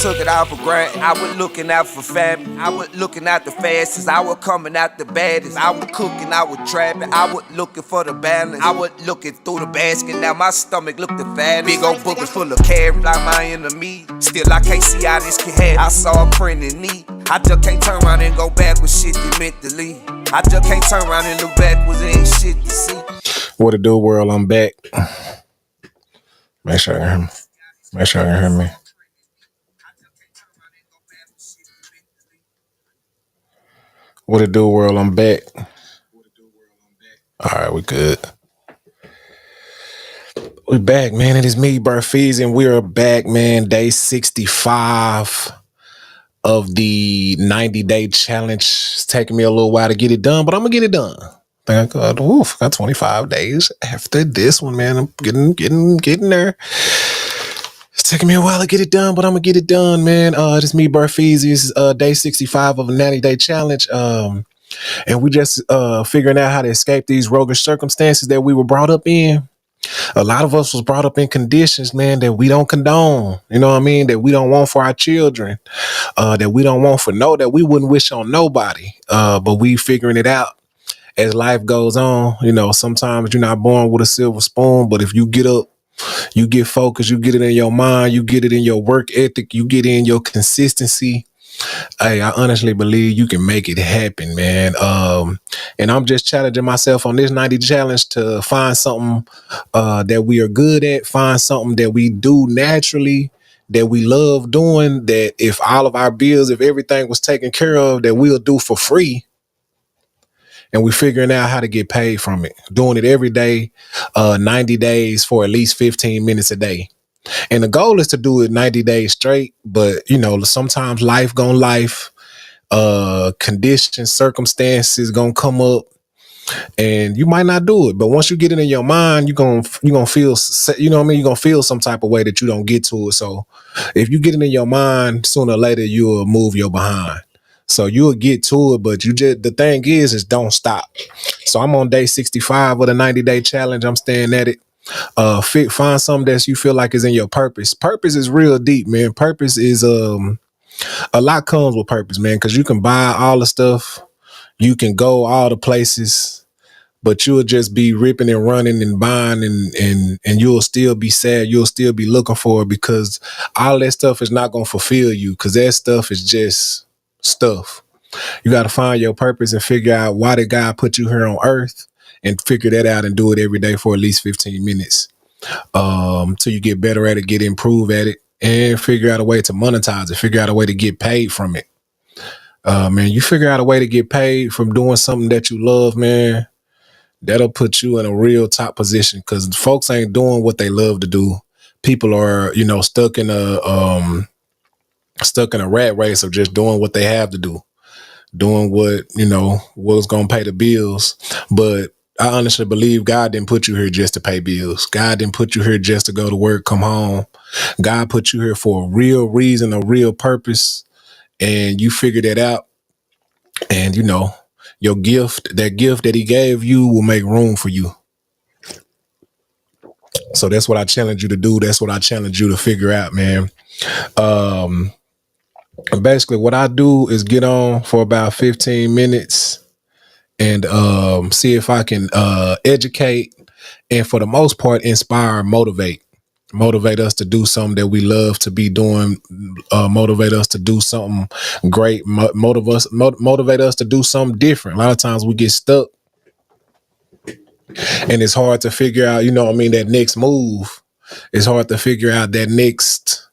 took it out for granted. I was looking out for family. I was looking out the fastest. I was coming out the baddest. I was cooking, I was trapping. I was looking for the balance. I was looking through the basket. Now my stomach looked the fattest. Big old book was full of carrots like my enemy. Still I can't see how this can happen. I saw a print in me. I just can't turn around and go back with shit that meant to leave. I just can't turn around and look backwards, there ain't shit to see. What it do, world? I'm back. Make sure you can hear me. Make sure you can hear me. What it do, world? I'm back. All right, we good. We back, man. It is me, Burfies, and we are back, man. Day 65 of the 90-day challenge. It's taking me a little while to get it done, but I'm gonna get it done. Thank God. Oof, got 25 days after this one, man. I'm getting there. It's taking me a while to get it done, but I'm gonna get it done, man. This is me, Burfies. This is day 65 of a 90-day challenge. And we just figuring out how to escape these roguish circumstances that we were brought up in. A lot of us was brought up in conditions, man, that we don't condone. You know what I mean? That we don't want for our children. That we don't want that we wouldn't wish on nobody. But we figuring it out as life goes on. You know, sometimes you're not born with a silver spoon, but if you get up, you get focused, you get it in your mind, you get it in your work ethic, you get in your consistency. Hey, I honestly believe you can make it happen, man. And I'm just challenging myself on this 90 challenge to find something that we are good at, find something that we do naturally, that we love doing, that if all of our bills, if everything was taken care of, that we'll do for free. And we're figuring out how to get paid from it, doing it every day, 90 days for at least 15 minutes a day. And the goal is to do it 90 days straight. But, you know, sometimes life, conditions, circumstances gonna come up and you might not do it. But once you get it in your mind, you're gonna feel, you know what I mean? You're gonna feel some type of way that you don't get to it. So if you get it in your mind, sooner or later, you'll move your behind. So you'll get to it, but the thing is don't stop. So I'm on day 65 of the 90-day challenge. I'm staying at it. Find something that you feel like is in your purpose. Purpose is real deep, man. Purpose is a lot comes with purpose, man, because you can buy all the stuff, you can go all the places, but you'll just be ripping and running and buying and you'll still be sad. You'll still be looking for it because all that stuff is not going to fulfill you, because that stuff is just stuff. You got to find your purpose and figure out why did God put you here on earth, and figure that out and do it every day for at least 15 minutes till you get better at it, get improve at it, and figure out a way to monetize it, figure out a way to get paid from it. Man, you figure out a way to get paid from doing something that you love, man, that'll put you in a real top position, because folks ain't doing what they love to do. People are, you know, stuck in a rat race of just doing what they have to do, doing what, you know, what's going to pay the bills. But I honestly believe God didn't put you here just to pay bills. God didn't put you here just to go to work, come home. God put you here for a real reason, a real purpose. And you figure that out. And, you know, your gift that he gave you will make room for you. So that's what I challenge you to do. That's what I challenge you to figure out, man. Basically what I do is get on for about 15 minutes and see if I can educate and, for the most part, inspire, motivate us to do something that we love to be doing, motivate us to do something great, motivate us to do something different. A lot of times we get stuck and it's hard to figure out, you know what I mean, that next move. It's hard to figure out that next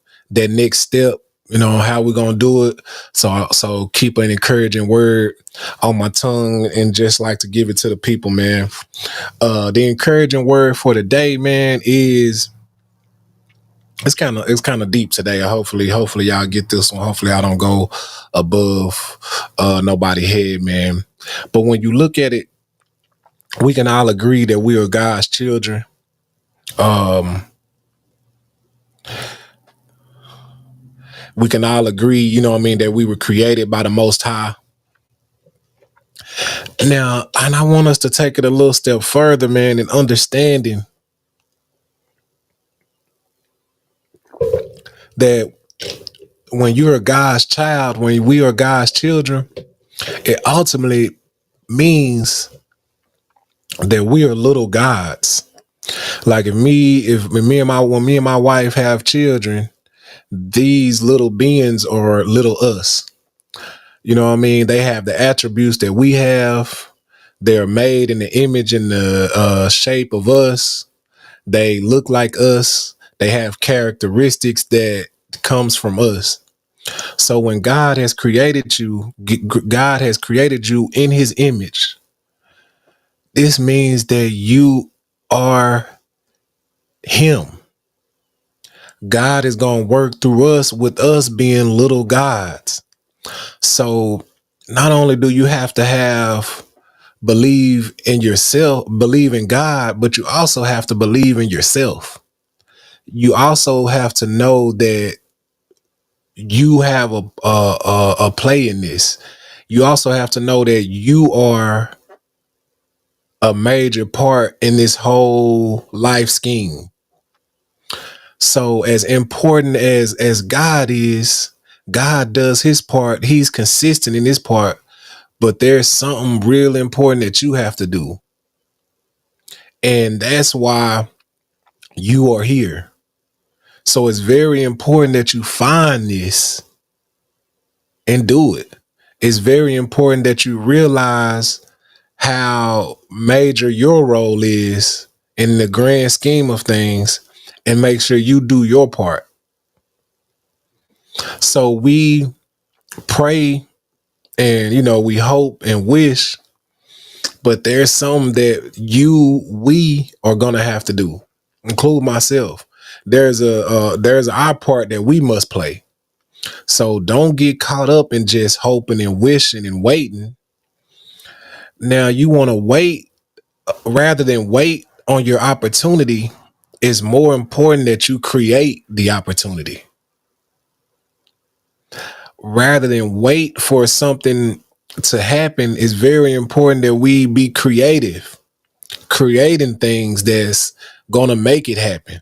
step, you know, how we're going to do it. So keep an encouraging word on my tongue and just like to give it to the people, man. The encouraging word for the day, man, is it's kind of deep today. Hopefully y'all get this one. Hopefully I don't go above nobody's head, man. But when you look at it, we can all agree that we are God's children. We can all agree, you know what I mean, that we were created by the Most High. Now, and I want us to take it a little step further, man, in understanding that when you're God's child, when we are God's children, it ultimately means that we are little gods. Like if me and my when me and my wife have children, these little beings are little us. You know what I mean? They have the attributes that we have. They're made in the image and the shape of us. They look like us. They have characteristics that comes from us. So when God has created you, God has created you in his image. This means that you are him. God is going to work through us with us being little gods. So not only do you have to have believe in yourself, believe in God, but you also have to believe in yourself. You also have to know that you have a play in this. You also have to know that you are a major part in this whole life scheme. So as important as God is, God does his part. He's consistent in his part, but there's something real important that you have to do. And that's why you are here. So it's very important that you find this and do it. It's very important that you realize how major your role is in the grand scheme of things and make sure you do your part. So we pray and, we hope and wish, but there's some that we are going to have to do, include myself. There's our part that we must play. So don't get caught up in just hoping and wishing and waiting. Now you want to wait rather than wait on your opportunity. It's more important that you create the opportunity rather than wait for something to happen. It's very important that we be creative, creating things that's gonna make it happen.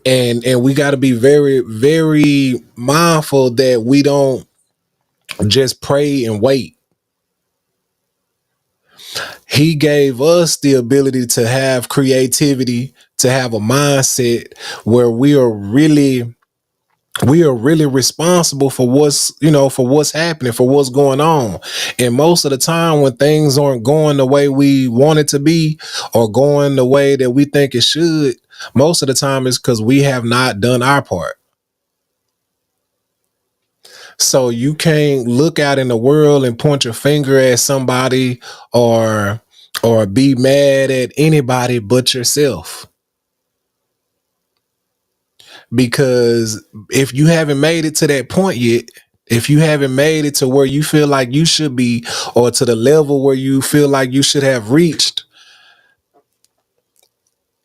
And we got to be very, very mindful that we don't just pray and wait. He gave us the ability to have creativity, to have a mindset where we are really responsible for what's happening, for what's going on. And most of the time when things aren't going the way we want it to be or going the way that we think it should, most of the time it's because we have not done our part. So you can't look out in the world and point your finger at somebody or be mad at anybody but yourself. Because if you haven't made it to that point yet, if you haven't made it to where you feel like you should be or to the level where you feel like you should have reached,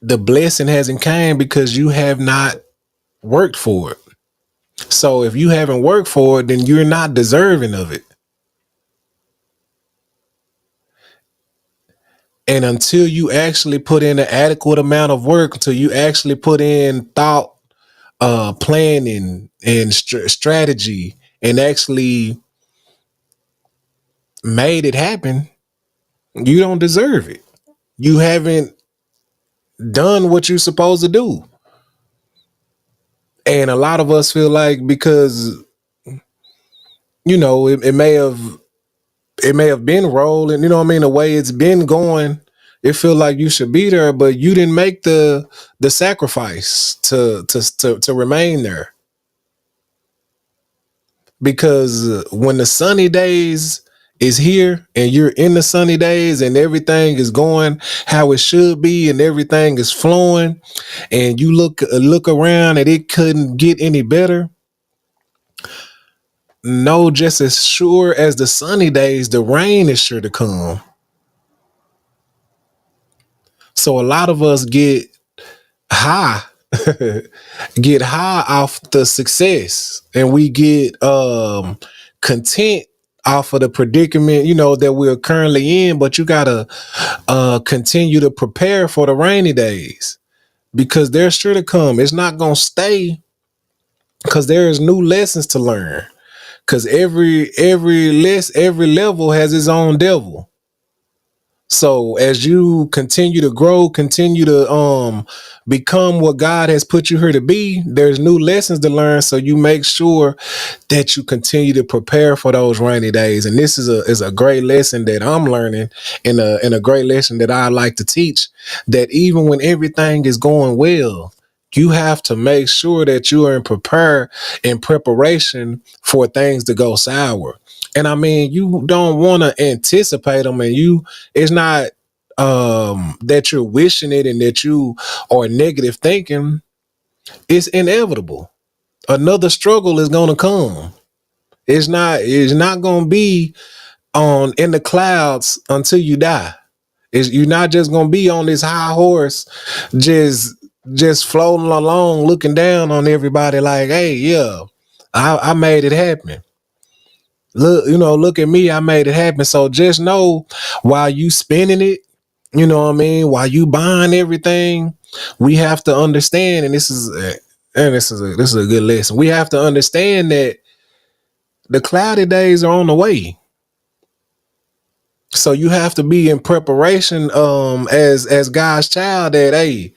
the blessing hasn't came because you have not worked for it. So if you haven't worked for it, then you're not deserving of it. And until you actually put in an adequate amount of work, until you actually put in thought, planning and strategy and actually made it happen, you don't deserve it. You haven't done what you're supposed to do. And a lot of us feel like because, it may have been rolling, the way it's been going, it feel like you should be there, but you didn't make the sacrifice to remain there. Because when the sunny days is here and you're in the sunny days and everything is going how it should be and everything is flowing and you look around and it couldn't get any better, no, just as sure as the sunny days, the rain is sure to come. So a lot of us get high get high off the success and we get content off of the predicament that we're currently in. But you gotta continue to prepare for the rainy days because they're sure to come. It's not gonna stay. because there's new lessons to learn. Because every level has its own devil. So as you continue to grow, continue to become what God has put you here to be, there's new lessons to learn. So you make sure that you continue to prepare for those rainy days. And this is a great lesson that I'm learning, and a great lesson that I like to teach, that even when everything is going well, you have to make sure that you are in preparation for things to go sour. And I mean, you don't want to anticipate them, and it's not that you're wishing it and that you are negative thinking. It's inevitable. Another struggle is going to come. It's not going to be on in the clouds until you die. You're not just going to be on this high horse, just just floating along, looking down on everybody like, hey, yeah, I made it happen. Look, look at me, I made it happen. So just know, while you spending it, what I mean, while you buying everything, we have to understand, and this is a good lesson. We have to understand that the cloudy days are on the way. So you have to be in preparation, as God's child, that hey,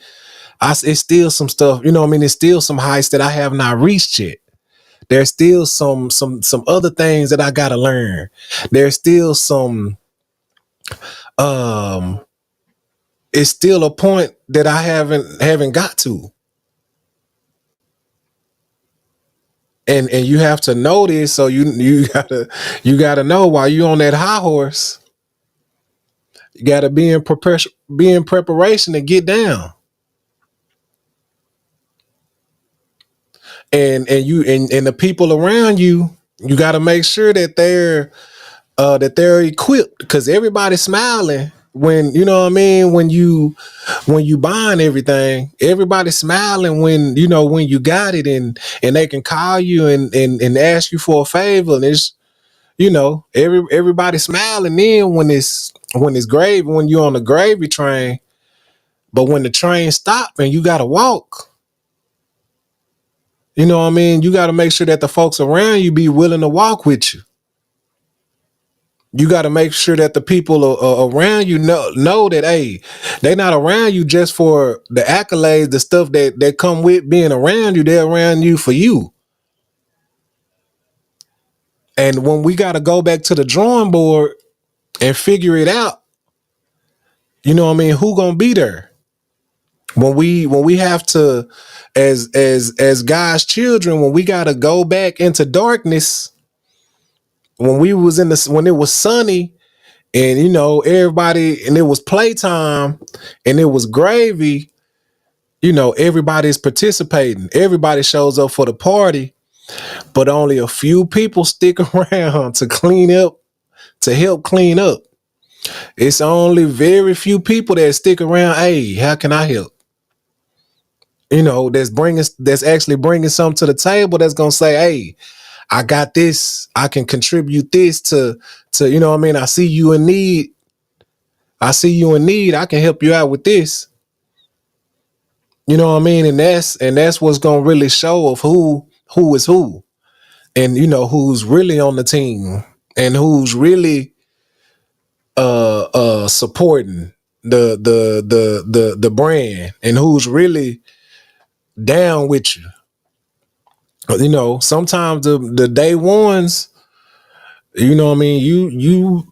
it's still some stuff, what I mean, it's still some heights that I have not reached yet. There's still some other things that I gotta learn. There's still some um it's still a point that I haven't got to. And you have to know this, so you gotta know, while you on that high horse, you gotta be in preparation to get down. And the people around you, you gotta make sure that they're equipped, because everybody's smiling when, what I mean, when you buying everything. Everybody's smiling when you got it, and they can call you and ask you for a favor, and it's, everybody's smiling then when it's gravy, when you're on the gravy train. But when the train stop and you gotta walk, what I mean, you gotta make sure that the folks around you be willing to walk with you. You got to make sure that the people around you know that, hey, they not around you just for the accolades, the stuff that come with being around you. They're around you for you. And when we got to go back to the drawing board and figure it out, what I mean, who gonna be there when we have to, as God's children, when we got to go back into darkness, when it was sunny, and everybody, and it was playtime, and it was gravy. Everybody's participating, everybody shows up for the party, but only a few people stick around to help clean up. It's only very few people that stick around. Hey, how can I help? That's actually bringing something to the table, that's gonna say, hey, I got this, I can contribute this to what I mean, I see you in need, I can help you out with this. What I mean? And that's what's gonna really show of who is who, and who's really on the team, and who's really supporting the brand, and who's really down with you. Sometimes the day ones, what I mean,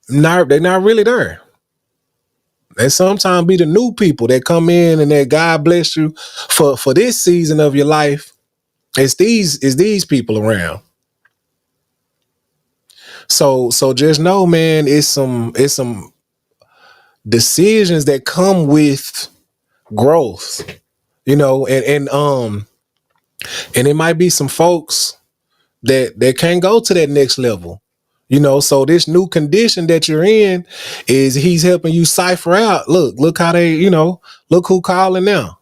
they're not really there. They sometimes be the new people that come in, and that God bless you for this season of your life. It's these people around. So just know, man, it's some decisions that come with growth, and it might be some folks that can't go to that next level. So this new condition that you're in, is he's helping you cipher out. Look how they, look who calling now.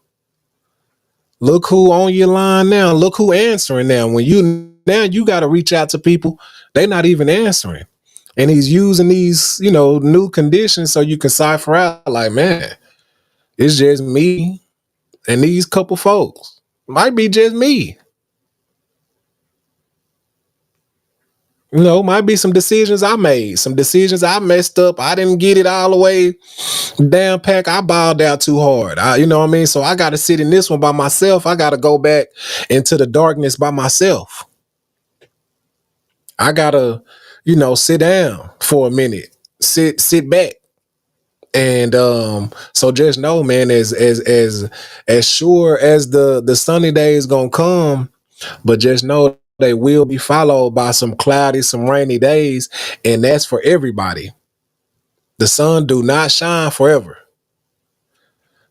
Look who on your line now. Look who answering now. Now you got to reach out to people, they not even answering. And he's using these, new conditions, so you can cipher out, like, man, it's just me and these couple folks. Might be just me. You know, might be some decisions I made, some decisions I messed up. I didn't get it all the way down pack. I balled out too hard. You know what I mean? So I got to sit in this one by myself. I got to go back into the darkness by myself. I got to, sit down for a minute, sit back. And so just know, man, as sure as the sunny day is gonna come, but just know they will be followed by some cloudy, some rainy days, and that's for everybody. The sun do not shine forever.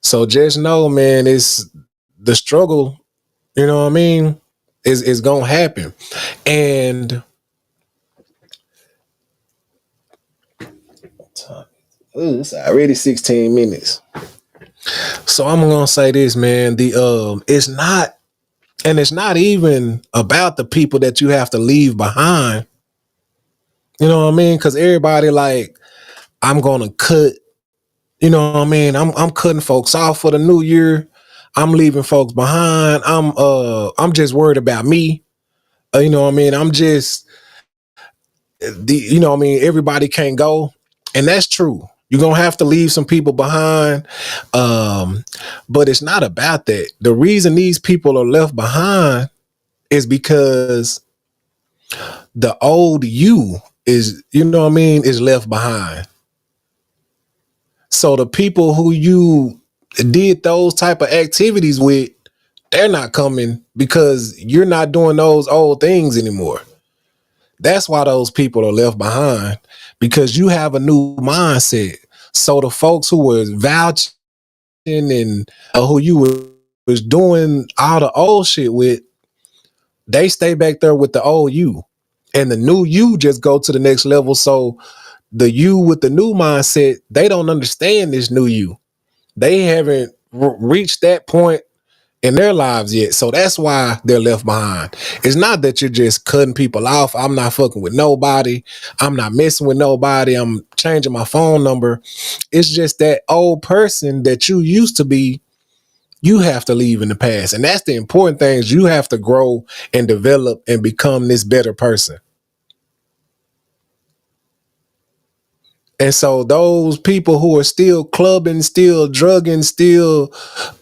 So just know, man, it's the struggle, you know what I mean, is gonna happen. And it's already 16 minutes. So I'm gonna say this, man. It's not even about the people that you have to leave behind. You know what I mean? Because everybody like, I'm gonna cut. You know what I mean? I'm cutting folks off for the new year. I'm leaving folks behind. I'm just worried about me. You know what I mean? I'm just you know what I mean? Everybody can't go, and that's true. You're gonna have to leave some people behind. But it's not about that. The reason these people are left behind is because the old you is, you know what I mean, is left behind. So the people who you did those type of activities with, they're not coming because you're not doing those old things anymore. That's why those people are left behind, because you have a new mindset. So the folks who were vouching and who you was doing all the old shit with, they stay back there with the old you. And the new you just go to the next level. So the you with the new mindset, they don't understand this new you. They haven't reached that point in their lives yet. So that's why they're left behind. It's not that you're just cutting people off. I'm not fucking with nobody. I'm not messing with nobody. I'm changing my phone number. It's just that old person that you used to be, you have to leave in the past. And that's the important thing, is you have to grow and develop and become this better person. And so those people who are still clubbing, still drugging, still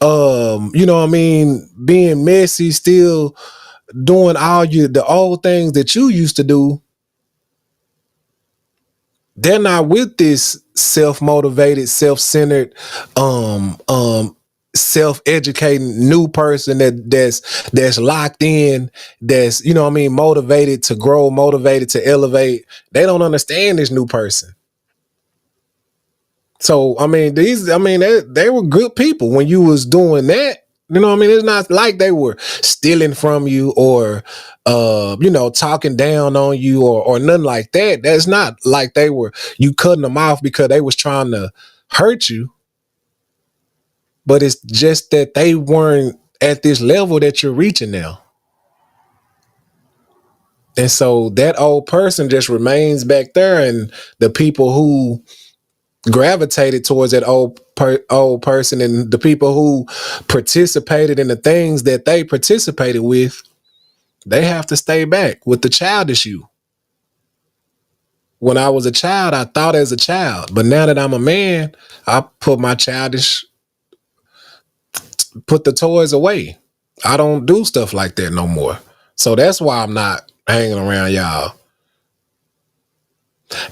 you know what I mean, being messy, still doing all the old things that you used to do, they're not with this self-motivated, self-centered, um, um, self-educating new person that's locked in, that's, you know what I mean, motivated to grow, motivated to elevate. They don't understand this new person. So I mean, they were good people when you was doing that. You know what I mean? It's not like they were stealing from you or talking down on you or nothing like that. That's not like they were, you cutting them off because they was trying to hurt you. But it's just that they weren't at this level that you're reaching now. And so that old person just remains back there, and the people who gravitated towards that old person and the people who participated in the things that they participated with, they have to stay back with the childish you. When I was a child, I thought as a child, but now that I'm a man, I put the toys away. I don't do stuff like that no more. So that's why I'm not hanging around y'all.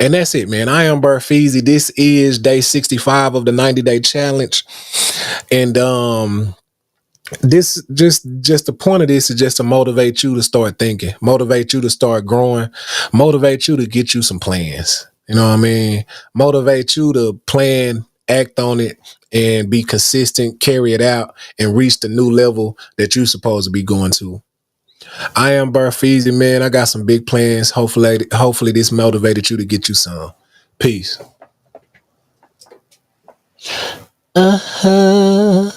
And that's it, man. I am Burfeezy. This is day 65 of the 90-day challenge. And this just the point of this is just to motivate you to start thinking, motivate you to start growing, motivate you to get you some plans. You know what I mean? Motivate you to plan, act on it, and be consistent, carry it out, and reach the new level that you're supposed to be going to. I am Burfeezy, man. I got some big plans. Hopefully this motivated you to get you some. Peace. Uh-huh.